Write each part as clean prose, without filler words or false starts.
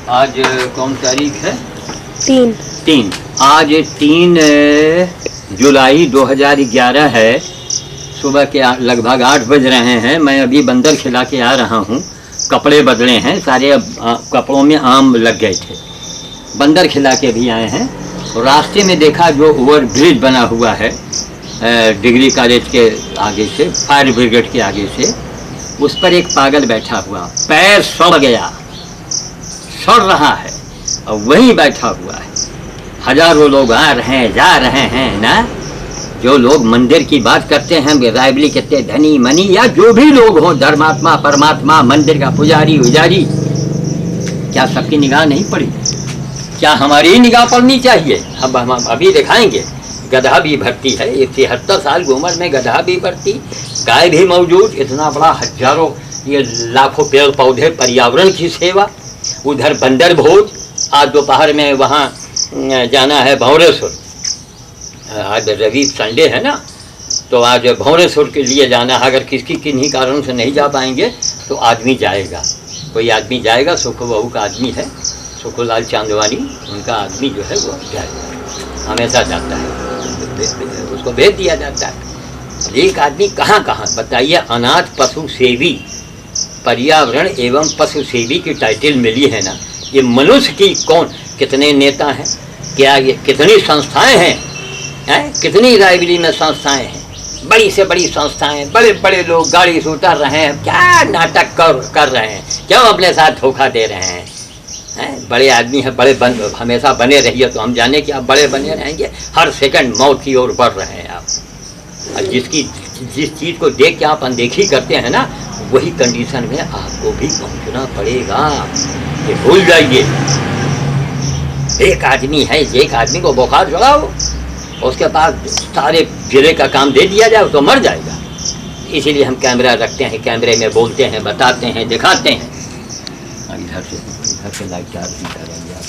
आज कौन तारीख है? 3। आज 3 जुलाई 2011 है। सुबह के लगभग 8 बज रहे हैं। मैं अभी बंदर खिला के आ रहा हूँ। कपड़े बदले हैं सारे, कपड़ों में आम लग गए थे। बंदर खिला के भी आए हैं। रास्ते में देखा जो ओवर ब्रिज बना हुआ है डिग्री कॉलेज के आगे से, फायर ब्रिगेड के आगे से, उस पर एक पागल बैठा हुआ, पैर सड़ गया, सड़ रहा है और वहीं बैठा हुआ है। हजारों लोग आ रहे हैं, जा रहे हैं ना। जो लोग मंदिर की बात करते हैं, रायबली कहते धनी मनी या जो भी लोग हों, धर्मात्मा परमात्मा, मंदिर का पुजारी उजारी, क्या सबकी निगाह नहीं पड़ी? क्या हमारी ही निगाह पड़नी चाहिए? अब हम अभी दिखाएंगे। गधा भी भर्ती है, 73 साल की उम्र में गधा भी भर्ती, गाय भी मौजूद, इतना बड़ा हजारों ये लाखों पेड़ पौधे, पर्यावरण की सेवा। उधर बंदर भोज, आज दोपहर में वहाँ जाना है भौरेश्वर। आज रवि संडे है ना, तो आज भौरेश्वर के लिए जाना है। अगर किसी किन्हीं कारण से नहीं जा पाएंगे तो आदमी जाएगा, कोई आदमी जाएगा। सुखो बहू का आदमी है, सुखोलाल चांदवानी, उनका आदमी जो है वो जाएगा, हमेशा जाता है, उसको भेज दिया जाता है। एक आदमी कहाँ कहाँ बताइए। अनाथ पशु सेवी, पर्यावरण एवं पशु सेवी की टाइटल मिली है ना। ये मनुष्य की कौन, कितने नेता हैं, क्या ये कितनी संस्थाएं हैं, कितनी रायबली में संस्थाएं हैं, बड़ी से बड़ी संस्थाएं, बड़े बड़े लोग गाड़ी से उतर रहे हैं, क्या नाटक कर रहे हैं, क्यों अपने साथ धोखा दे रहे हैं? बड़े आदमी हैं, बड़े हमेशा बने रहिए तो हम जाने कि आप बड़े बने रहेंगे। हर सेकंड मौत की ओर बढ़ रहे हैं आप। और जिस चीज़ को देख के आप अनदेखी करते हैं ना, वही कंडीशन में आपको भी पहुंचना पड़ेगा, ये भूल जाइए। एक आदमी है, एक आदमी को बुखार चढ़ाओ, उसके पास सारे जिले का काम दे दिया जाए तो मर जाएगा। इसीलिए हम कैमरा रखते हैं, कैमरे में बोलते हैं, बताते हैं, दिखाते हैं। इधर से लाइट चार्ज भी करेंगे आप,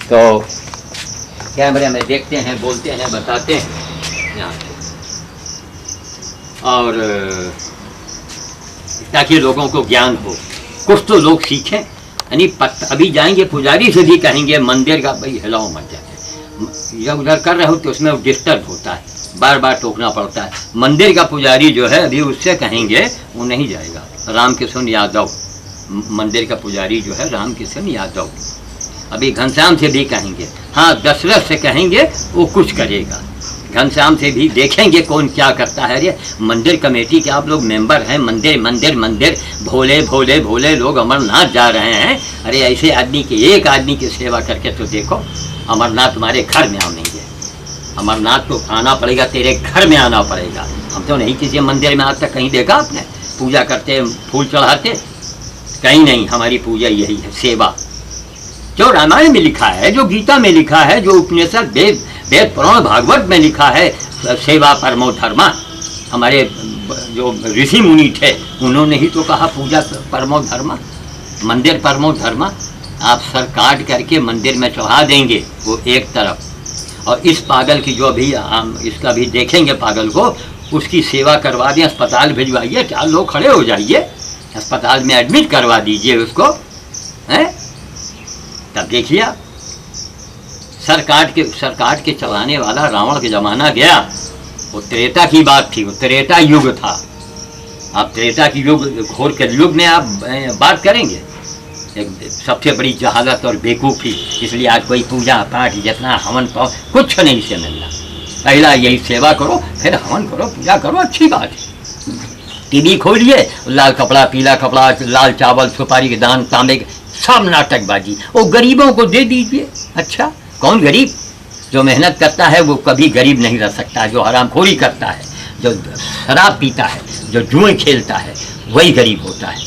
तो कैमरे में देखते हैं, बोलते हैं, बताते हैं यहाँ से, और ताकि लोगों को ज्ञान हो, कुछ तो लोग सीखें। यानी अभी जाएंगे पुजारी से भी कहेंगे मंदिर का भाई हिलाओ मत जाए, जब उधर कर रहे हो तो उसमें डिस्टर्ब होता है, बार बार टोकना पड़ता है। मंदिर का पुजारी जो है अभी उससे कहेंगे वो नहीं जाएगा। रामकिशन यादव मंदिर का पुजारी जो है, रामकिशन यादव। अभी घनश्याम से भी कहेंगे, हाँ दशरथ से कहेंगे वो कुछ करेगा। घनश्याम से भी देखेंगे कौन क्या करता है। अरे मंदिर कमेटी के आप लोग मेंबर हैं, मंदिर मंदिर मंदिर, भोले भोले भोले लोग अमरनाथ जा रहे हैं। अरे ऐसे आदमी की, एक आदमी की सेवा करके तो देखो, अमरनाथ तुम्हारे घर में आएंगे। अमरनाथ को आना पड़ेगा, तेरे घर में आना पड़ेगा। हम तो नहीं किसी मंदिर में आज तक कहीं देखा आपने पूजा करते, फूल चढ़ाते, कहीं नहीं। हमारी पूजा यही है, सेवा। जो रामायण में लिखा है, जो गीता में लिखा है, जो उपनिषद वेद पुराण भागवत में लिखा है, सेवा परमो धर्मा। हमारे जो ऋषि मुनि थे उन्होंने ही तो कहा पूजा परमो धर्मा, मंदिर परमो धर्मा। आप सर काट करके मंदिर में चढ़ा देंगे वो एक तरफ, और इस पागल की जो अभी इसका भी देखेंगे पागल को, उसकी सेवा करवा दें, अस्पताल भिजवाइए, 4 लोग खड़े हो जाइए, अस्पताल में एडमिट करवा दीजिए उसको, हैं? तब देखिए आप, सर काट के चलाने वाला रावण के ज़माना गया। वो त्रेता की बात थी, वो त्रेता युग था। आप त्रेता की युग, घोर कलयुग में आप बात करेंगे। एक सबसे बड़ी जहालत और बेवकूफ़ी। इसलिए आज कोई पूजा पाठ, जितना हवन पाओ, कुछ नहीं से मिलना। पहला यही सेवा करो, फिर हवन करो, पूजा करो, अच्छी बात है। टीवी खोलिए, लाल कपड़ा, पीला कपड़ा, लाल चावल, सुपारी के दान, तांबे के, सब नाटकबाजी। वो गरीबों को दे दीजिए। अच्छा, कौन गरीब? जो मेहनत करता है वो कभी गरीब नहीं रह सकता। जो हरामखोरी करता है, जो शराब पीता है, जो जुए खेलता है, वही गरीब होता है।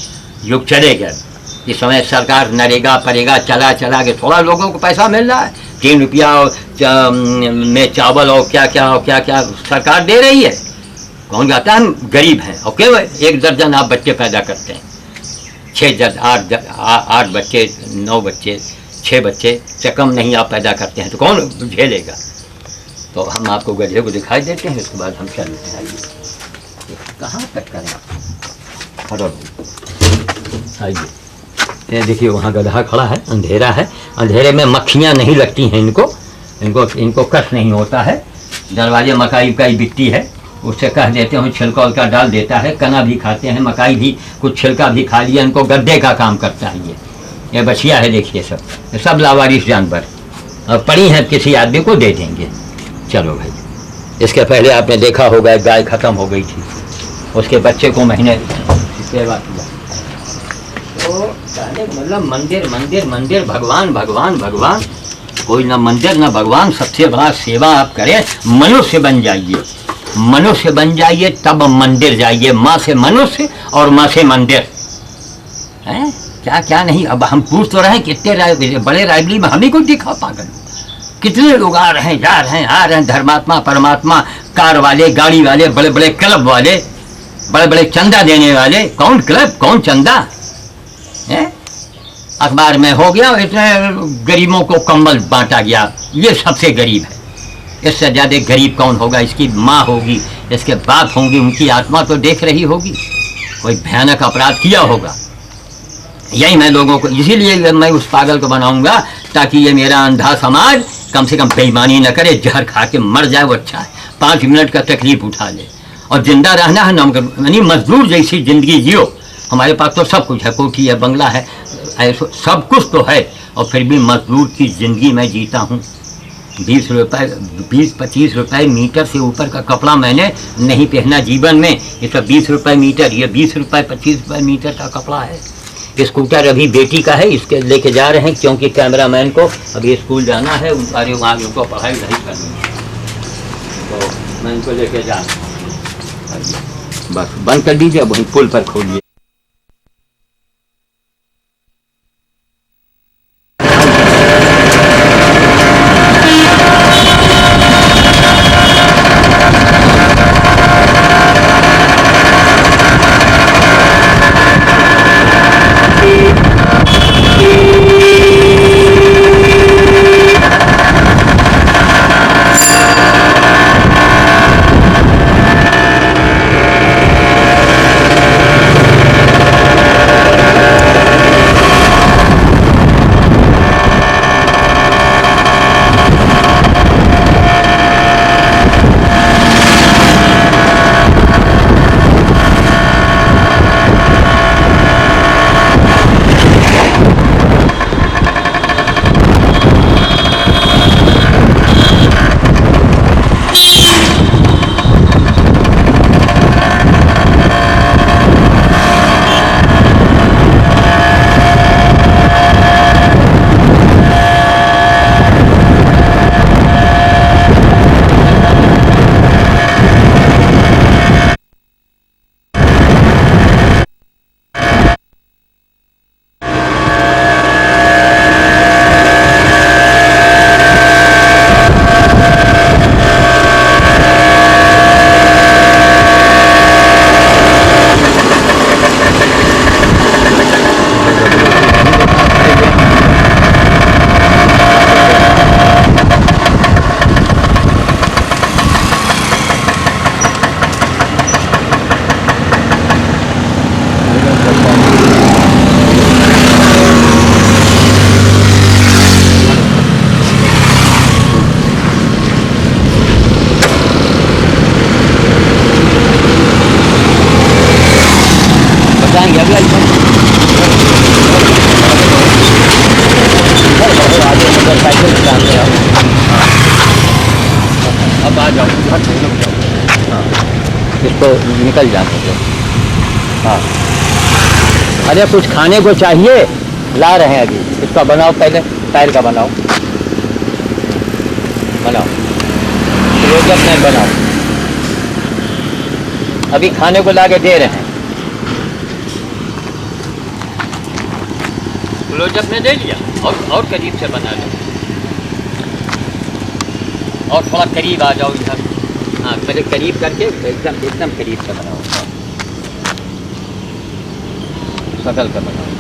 युग चलेगा। इस समय सरकार नरेगा परेगा चला के थोड़ा लोगों को पैसा मिल रहा है। 3 रुपया में चावल और क्या सरकार दे रही है। कौन कहता है हम गरीब हैं? और क्यों? 1 दर्जन आप बच्चे पैदा करते हैं, 8 बच्चे, 9 बच्चे, 6 बच्चे से कम नहीं आप पैदा करते हैं, तो कौन झेलेगा? तो हम आपको गधे को दिखाई देते हैं, उसके बाद हम चलते हैं। कहाँ कट करें? हटो आइए, ये देखिए वहाँ गधा खड़ा है, अंधेरा है, अंधेरे में मक्खियाँ नहीं लगती हैं इनको, इनको कष्ट नहीं होता है। दरवाजे मकाई उकाई बिकती है, उससे कह देते हैं छिलका उलका डाल देता है, कना भी खाते हैं, मकाई भी कुछ छिलका भी खा लिया, इनको गड्ढे का काम करता है। ये बछिया है, देखिए सब लावारिस जानवर, और पड़ी हैं किसी आदमी को दे देंगे। चलो भाई, इसके पहले आपने देखा होगा गाय खत्म हो गई थी, उसके बच्चे को मैंने सेवा किया। तो मतलब मंदिर मंदिर मंदिर, भगवान भगवान भगवान, कोई ना मंदिर ना भगवान, सबसे बड़ा सेवा आप करें, मनुष्य बन जाइए, मनुष्य बन जाइए तब मंदिर जाइए। माँ से मनुष्य और माँ से मंदिर है, क्या क्या नहीं। अब हम पूछ तो रहे कितने बड़े रायबली में हमें को दिखा पागल, कितने लोग आ रहे हैं जा रहे हैं आ रहे हैं, धर्मात्मा परमात्मा, कार वाले गाड़ी वाले, बड़े बड़े क्लब वाले, बड़े बड़े चंदा देने वाले। कौन क्लब कौन चंदा है? अखबार में हो गया इतने गरीबों को कंबल बांटा गया, ये सबसे गरीब है। इससे ज़्यादा गरीब कौन होगा? इसकी माँ होगी, इसके बाप होंगे, उनकी आत्मा तो देख रही होगी, कोई भयानक अपराध किया होगा। यही मैं लोगों को, इसीलिए मैं उस पागल को बनाऊंगा ताकि ये मेरा अंधा समाज कम से कम बेईमानी न करे, जहर खा के मर जाए वो अच्छा है, 5 मिनट का तकलीफ उठा ले। और जिंदा रहना है ना, यानी मजदूर जैसी ज़िंदगी जियो। हमारे पास तो सब कुछ है, कोठी है, बंगला है, ऐसा सब कुछ तो है, और फिर भी मजदूर की ज़िंदगी मैं जीता हूँ। 20 रुपये 20-25 रुपये मीटर से ऊपर का कपड़ा मैंने नहीं पहना जीवन में। ये सब 20 रुपये मीटर, ये 20 रुपये 25 रुपये मीटर का कपड़ा है। स्कूटर अभी बेटी का है, इसके लेके जा रहे हैं क्योंकि कैमरामैन को अभी स्कूल जाना है, अरे वहाँ उनको पढ़ाई नहीं करनी है, तो मैं इनको लेके जा रहा हूँ। बस बंद कर दीजिए, वहीं पुल पर खोलिए। अब आ जाओ, हाँ इसको निकल जाने दो। हाँ अरे कुछ खाने को चाहिए, ला रहे हैं अभी, इसका बनाओ, पहले टायर का बनाओ, बनाओ क्लोजअप में बनाओ, अभी खाने को ला के दे रहे हैं। क्लोजअप में दे लिया, और करीब से बना लो, और थोड़ा करीब आ जाओ इधर। हाँ पहले करीब करके एकदम एकदम करीब से बनाओ, सकल का बनाओ।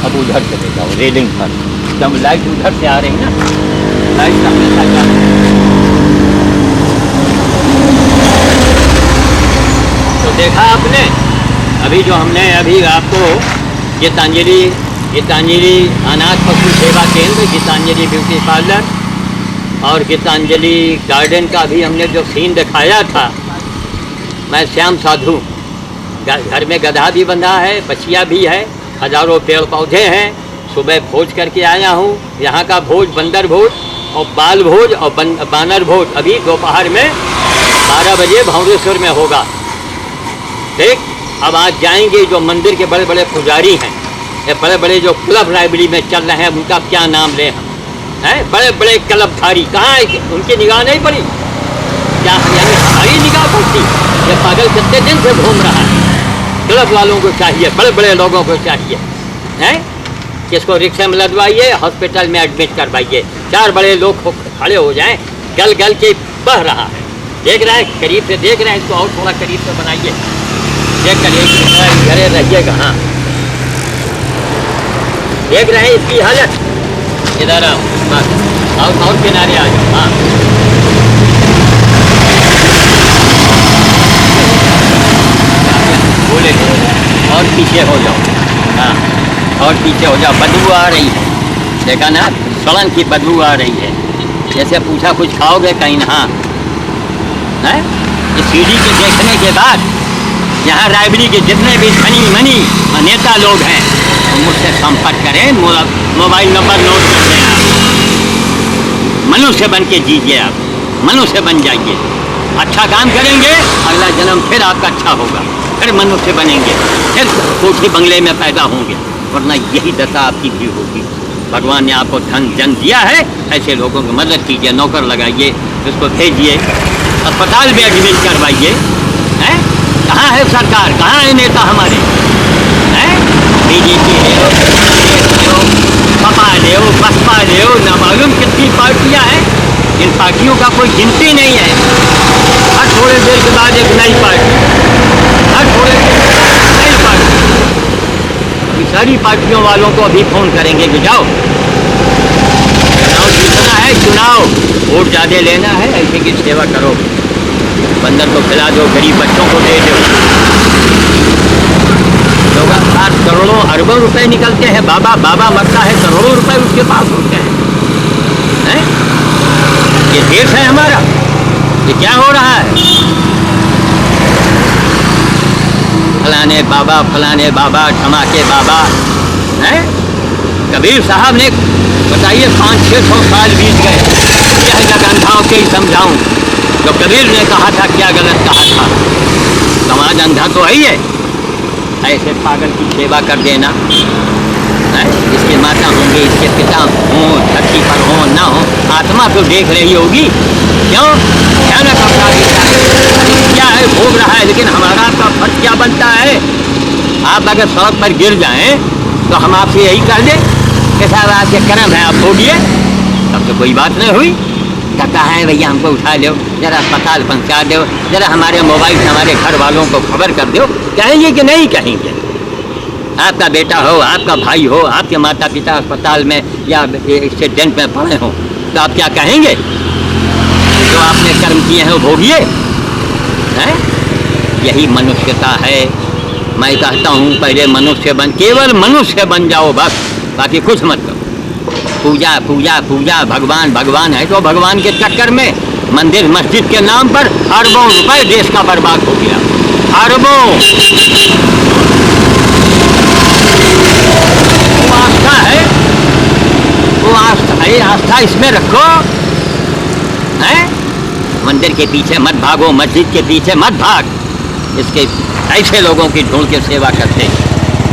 अब उधर चले जाओ रेलिंग पर, जब लाइट उधर से आ रही ना, लाइट का हमेशा देखा आपने अभी जो हमने अभी आपको गीतांजलि अनाथ पशु सेवा केंद्र, गीतांजलि ब्यूटी पार्लर और गीतांजलि गार्डन का भी हमने जो सीन दिखाया था। मैं श्याम साधु, घर में गधा भी बंधा है, बछिया भी है, हजारों पेड़ पौधे हैं। सुबह भोज करके आया हूँ। यहाँ का भोज बंदर भोज और बाल भोज और बानर भोज अभी दोपहर में 12 बजे भौरेश्वर में होगा। ठीक, अब आज जाएंगे। जो मंदिर के बड़े बड़े पुजारी हैं, ये बड़े बड़े जो क्लब लाइब्रेरी में चल रहे हैं, उनका क्या नाम लें हम, हैं? बड़े बड़े क्लबधारी कहाँ है? उनकी निगाह नहीं पड़ी क्या? यानी हमारी निगाह पड़ती? ये पागल कितने दिन से घूम रहा है। क्लब वालों को चाहिए, बड़े बड़े लोगों को चाहिए, हैं? किसको रिक्शा में लदवाइए, हॉस्पिटल में एडमिट करवाइए, 4 बड़े लोग खड़े हो जाएं। गल गल के बह रहा है। देख रहे हैं, करीब से देख रहे हैं, इसको और थोड़ा करीब से बनाइए। देख कर घरे रहिए कहाँ, देख रहे हैं इसकी हालत। इधर आओ, बस और किनारे आ जाओ। हाँ, बोले और पीछे हो जाओ। हाँ, और पीछे हो जाओ। बदबू आ रही है, देखा ना, सड़न की बदबू आ रही है। जैसे पूछा कुछ खाओगे, कहीं ना है। इस सीढ़ी के देखने के बाद यहाँ रायबरी के जितने भी धनी मनी नेता लोग हैं, तो मुझसे संपर्क करें। मोबाइल नंबर नोट कर लें आप। मनुष्य बन के जीजिए, आप मनुष्य बन जाइए। अच्छा काम करेंगे, अगला जन्म फिर आपका अच्छा होगा, फिर मनुष्य बनेंगे, फिर कोठी बंगले में पैदा होंगे। वरना यही दशा आपकी भी होगी। भगवान ने आपको धन जन दिया है, ऐसे लोगों की मदद कीजिए, नौकर लगाइए, उसको भेजिए, अस्पताल में एडमिट करवाइए। हैं? कहाँ है सरकार, कहाँ है नेता हमारे? हैं? बीजेपी ले लो, सपा ले लो, बसपा ले लो, न मालूम कितनी पार्टियाँ हैं। इन पार्टियों का कोई गिनती नहीं है। हर थोड़े देर के बाद एक नई पार्टी, हर थोड़े देर के बाद एक नई पार्टी। सारी पार्टियों वालों को अभी फोन करेंगे कि जाओ चुनाव जीतना है, चुनाव वोट ज़्यादा लेना है, ऐसे की सेवा करो। बंदर को खिला दो, गरीब बच्चों को दे दो। लोग 7 करोड़ों अरबों रुपए निकलते हैं। बाबा बाबा मरता है, करोड़ों रुपए उसके पास होते हैं। ये देश है हमारा, ये क्या हो रहा है? फलाने बाबा धमाके बाबा हैं। कबीर साहब ने बताइए 500-600 साल बीत गए। यह जग अंधाओं के ही समझाऊं, तो कबीर ने कहा था क्या गलत कहा था? समाज अंधा तो है ही है। ऐसे पागल की सेवा कर देना है। इसके माता होंगे, इसके पिता हों, धरती पर हों ना हो, आत्मा तो देख रही होगी। क्यों न करता क्या है, भोग रहा है। लेकिन हमारा तो फर्ज क्या बनता है? आप अगर सड़क पर गिर जाएं तो हम आपसे यही कह दें कि साहब आपके कर्म है, आप भोगिए, तब तो कोई बात नहीं हुई। कहता है भैया हमको उठा लो, जरा अस्पताल पहुँचा दो, जरा हमारे मोबाइल से हमारे घर वालों को खबर कर दो। कहेंगे कि नहीं कहेंगे? आपका बेटा हो, आपका भाई हो, आपके माता पिता अस्पताल में या एक्सीडेंट में पड़े हो, तो आप क्या कहेंगे? जो आपने कर्म किए हैं वो भोगिए। हैं? यही मनुष्यता है। मैं कहता हूँ पहले मनुष्य बन, केवल मनुष्य बन जाओ बस, बाकी कुछ मत करो। पूजा पूजा पूजा, भगवान भगवान है तो भगवान के चक्कर में मंदिर मस्जिद के नाम पर अरबों रुपए देश का बर्बाद हो गया। अरबों। वो आस्था है, वो आस्था है, आस्था इसमें रखो। हैं? मंदिर के पीछे मत भागो, मस्जिद के पीछे मत भाग। इसके ऐसे लोगों की ढूंढ के सेवा करते हैं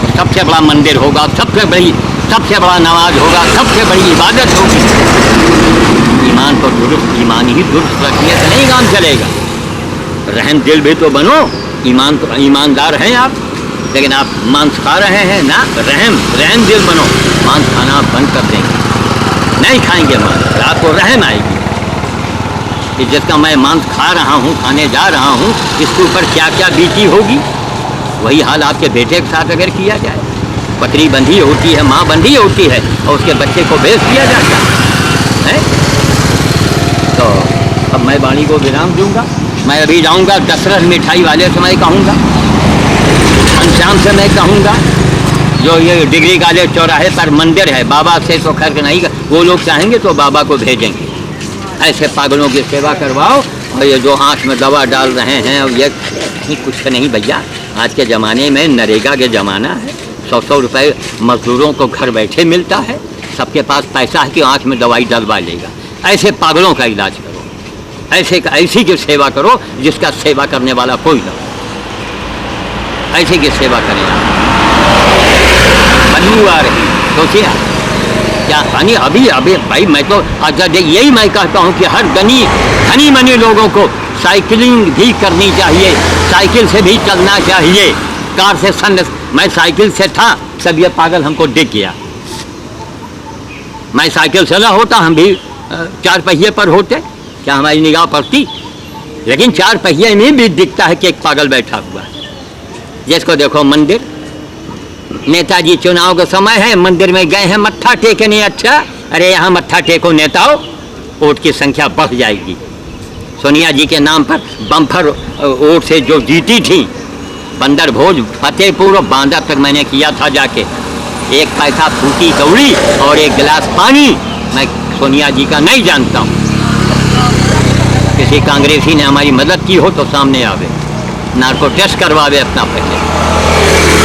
तो सबसे बड़ा मंदिर होगा, सबसे बड़ा नमाज होगा, सबसे बड़ी इबादत होगी। ईमान तो दुरुस्त, ईमान ही दुरुस्त रखने से नहीं काम चलेगा। रहम दिल भी तो बनो। ईमान तो ईमानदार हैं आप, लेकिन आप मांस खा रहे हैं ना। रहम दिल बनो। मांस खाना आप बंद कर देंगे, नहीं खाएंगे मांस, आपको रहम आएगी कि जिसका मैं मांस खा रहा हूँ, खाने जा रहा हूँ, इसके ऊपर क्या क्या बीती होगी। वही हाल आपके बेटे के साथ अगर किया जाए, बकरी बंधी होती है, माँ बंधी होती है और उसके बच्चे को बेच दिया जाता है। तो अब मैं वाणी को विराम दूंगा। मैं अभी जाऊंगा दशरथ मिठाई वाले से मैं कहूँगा घनश्याम से मैं कहूँगा, जो ये डिग्री कॉलेज चौराहे पर मंदिर है, बाबा से तो खैर नहीं, वो लोग चाहेंगे तो बाबा को भेजेंगे। ऐसे पागलों की सेवा करवाओ। और ये जो आँख में दवा डाल रहे हैं, और ये नहीं, कुछ नहीं भैया। आज के ज़माने में नरेगा के ज़माना है, 100 रुपये मजदूरों को घर बैठे मिलता है। सबके पास पैसा है कि आँख में दवाई डलवा लेगा। ऐसे पागलों का इलाज करो, ऐसी की सेवा करो जिसका सेवा करने वाला कोई ना हो। ऐसे की सेवा करें आप। बदबू आ रही, सोचिए क्या हानि। अभी भाई मैं तो यही मैं कहता हूँ कि हर धनी मनी लोगों को साइकिलिंग भी करनी चाहिए, साइकिल से भी चलना चाहिए। कार से मैं साइकिल से था, तब ये पागल हमको दिख गया। मैं साइकिल से ना होता, हम भी 4 पहिए पर होते, क्या हमारी निगाह पड़ती? लेकिन 4 पहिए में भी दिखता है कि एक पागल बैठा हुआ है। जिसको देखो मंदिर, नेताजी चुनाव का समय है, मंदिर में गए हैं मत्था टेकने। अच्छा, अरे यहाँ मत्था टेको नेताओं, वोट की संख्या बढ़ जाएगी। सोनिया जी के नाम पर बम्फर वोट से जो जीती थी, बंदर भोज, फतेहपुर और बांदा तक मैंने किया था जाके। 1 पैसा फूटी कौड़ी और 1 गिलास पानी। मैं सोनिया जी का नहीं जानता हूँ। किसी कांग्रेसी ने हमारी मदद की हो तो सामने आवे, नार्को टेस्ट करवावे अपना पहले।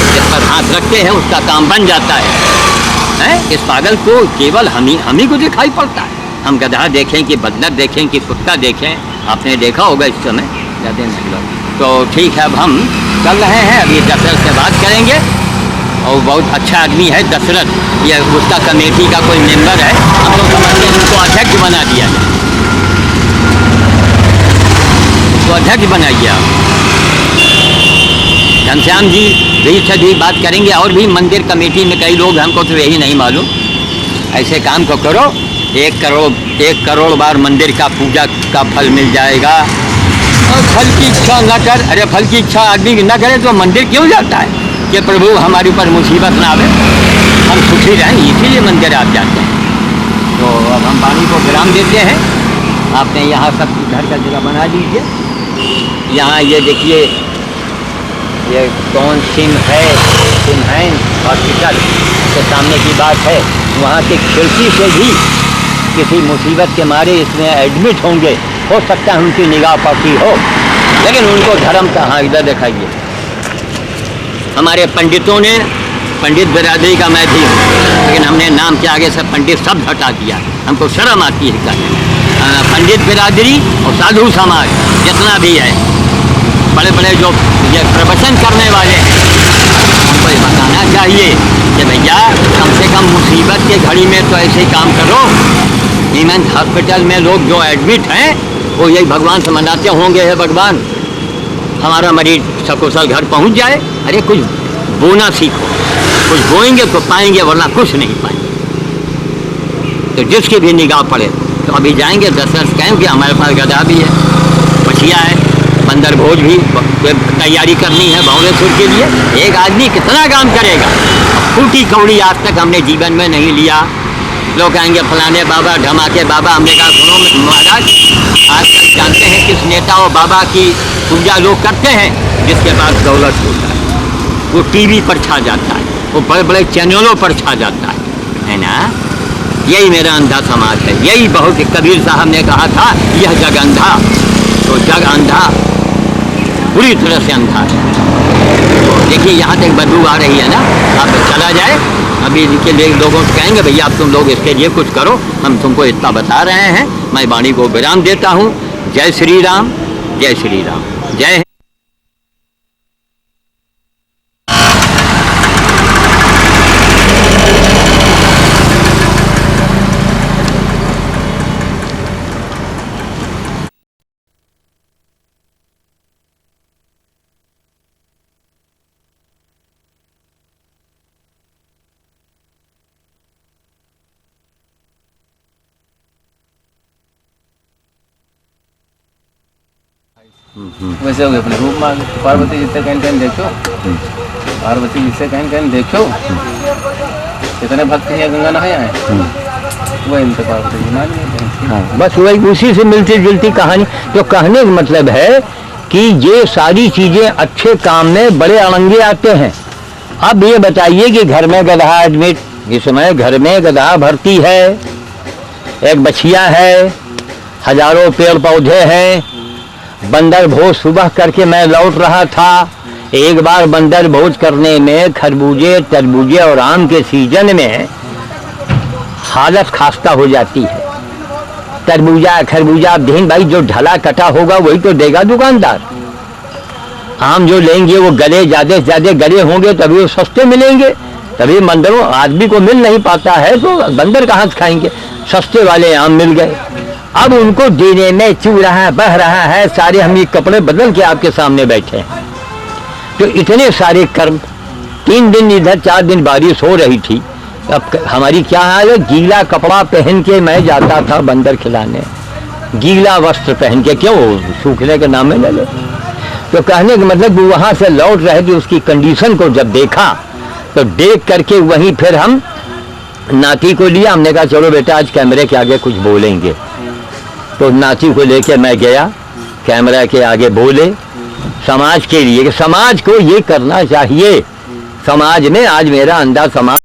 जिस पर हाथ रखते हैं उसका काम बन जाता है? इस पागल को केवल हम ही को दिखाई पड़ता है। हम गधा देखें कि बंदर देखें कि कुत्ता देखें, आपने देखा होगा इस समय ज़्यादा नहीं लोग। तो ठीक है, अब हम चल रहे हैं, अभी दशरथ से बात करेंगे। और बहुत अच्छा आदमी है दशरथ, ये उसका कमेटी का कोई मेंबर है। हम लोग समझते हैं उनको अध्यक्ष बना दिया जाए, तो अध्यक्ष बनाइए आप। घनश्याम जी भी से भी बात करेंगे, और भी मंदिर कमेटी में कई लोग, हमको तो यही नहीं मालूम। ऐसे काम को करो, 1 करोड़ बार मंदिर का पूजा का फल मिल जाएगा। और फल की इच्छा न कर, अरे फल की इच्छा आदमी न करे तो मंदिर क्यों जाता है? कि प्रभु हमारे ऊपर मुसीबत ना आवे, हम सुखी रहें, इसीलिए मंदिर आप जाते हैं। तो अब हम वाणी को विराम देते हैं। आपने यहाँ सब घर का जगह बना लीजिए। यहाँ ये देखिए, ये कौन सिमहैन हॉस्पिटल के सामने की बात है। वहाँ की खिड़की से भी किसी मुसीबत के मारे इसमें एडमिट होंगे, हो सकता है उनकी निगाह पड़ती हो, लेकिन उनको धर्म का, हाँ इधर दिखाइए। हमारे पंडितों ने, पंडित बिरादरी का मैं भी हूँ, लेकिन हमने नाम के आगे से पंडित शब्द हटा दिया। हमको शर्म आती है कहने। पंडित बिरादरी और साधु समाज जितना भी है, बड़े बड़े जो ये प्रवचन करने वाले हैं, हमको ये बताना चाहिए कि भैया कम से कम मुसीबत के घड़ी में तो ऐसे काम करो। नीमंत हॉस्पिटल में लोग जो एडमिट हैं, वो यही भगवान से मनाते होंगे, है भगवान हमारा मरीज सकुशल घर पहुंच जाए। अरे कुछ बोना सीखो, कुछ बोएंगे तो पाएंगे, वरना कुछ नहीं पाएंगे। तो जिसकी भी निगाह पड़े तो अभी जाएंगे दशरथ कहेंगे हमारे पास गधा भी है, बछिया है, बंदर भोज भी तैयारी करनी है भौवेश्वर के लिए। एक आदमी कितना काम करेगा? फूटी कौड़ी आज तक हमने जीवन में नहीं लिया। लोग कहेंगे फलाने बाबा, धमाके बाबा। हमने कहा सुनो महाराज, आजकल जानते हैं किस नेता और बाबा की पूजा लोग करते हैं? जिसके पास दौलत होता है, वो टीवी पर छा जाता है, वो बड़े बड़े चैनलों पर छा जाता है ना? यही मेरा अंधा समाज है। यही बहुत, कबीर साहब ने कहा था, यह जग अंधा। तो जग अंधा, पूरी तरह से अंधा है। तो देखिए यहाँ तक बदबू आ रही है ना, आप चला जाए। अभी इनके लिए लोगों से कहेंगे भैया आप तुम लोग इसके लिए कुछ करो, हम तुमको इतना बता रहे हैं। मैं वाणी को विराम देता हूँ। जय श्री राम, जय श्री राम, जय। वैसे हो गए अपने रूप में पार्वती जी से कहीं देखो, पार्वती जी से कहीं देखो, कितने भक्त हैं गंगा नहाए आए, वही इनसे पार्वती जी मान ली। बस वही उसी से मिलती जुलती कहानी। तो कहने का मतलब है कि ये सारी चीजें अच्छे काम में बड़े अड़ंगे आते हैं। अब ये बताइए कि घर में गधा एडमिट, इस समय घर में गधा भर्ती है, एक बछिया है, हजारों पेड़ पौधे हैं। बंदर भोज सुबह करके मैं लौट रहा था, एक बार बंदर भोज करने में खरबूजे तरबूजे और आम के सीजन में हालत खास्ता हो जाती है। तरबूजा खरबूजा दिन भाई जो ढला कटा होगा वही तो देगा दुकानदार। आम जो लेंगे वो गले ज्यादा से ज्यादा गले होंगे तभी वो सस्ते मिलेंगे, तभी बंदरों आदमी को मिल नहीं पाता है तो बंदर कहाँ से खाएंगे। सस्ते वाले आम मिल गए, अब उनको देने में चू रहा है, बह रहा है, सारे हम ये कपड़े बदल के आपके सामने बैठे हैं। तो इतने सारे कर्म, 3 दिन इधर 4 दिन बारिश हो रही थी। अब हमारी क्या हाल है, गीला कपड़ा पहन के मैं जाता था बंदर खिलाने, गीला वस्त्र पहन के, क्यों सूखने के नाम में ले ले। तो कहने का मतलब वहां से लौट रहे थे, उसकी कंडीशन को जब देखा तो देख करके वहीं फिर हम नाती को लिया, हमने कहा चलो बेटा आज कैमरे के आगे कुछ बोलेंगे। तो नाती को लेके मैं गया, कैमरा के आगे बोले समाज के लिए, कि समाज को ये करना चाहिए। समाज में आज मेरा अंदाज समाज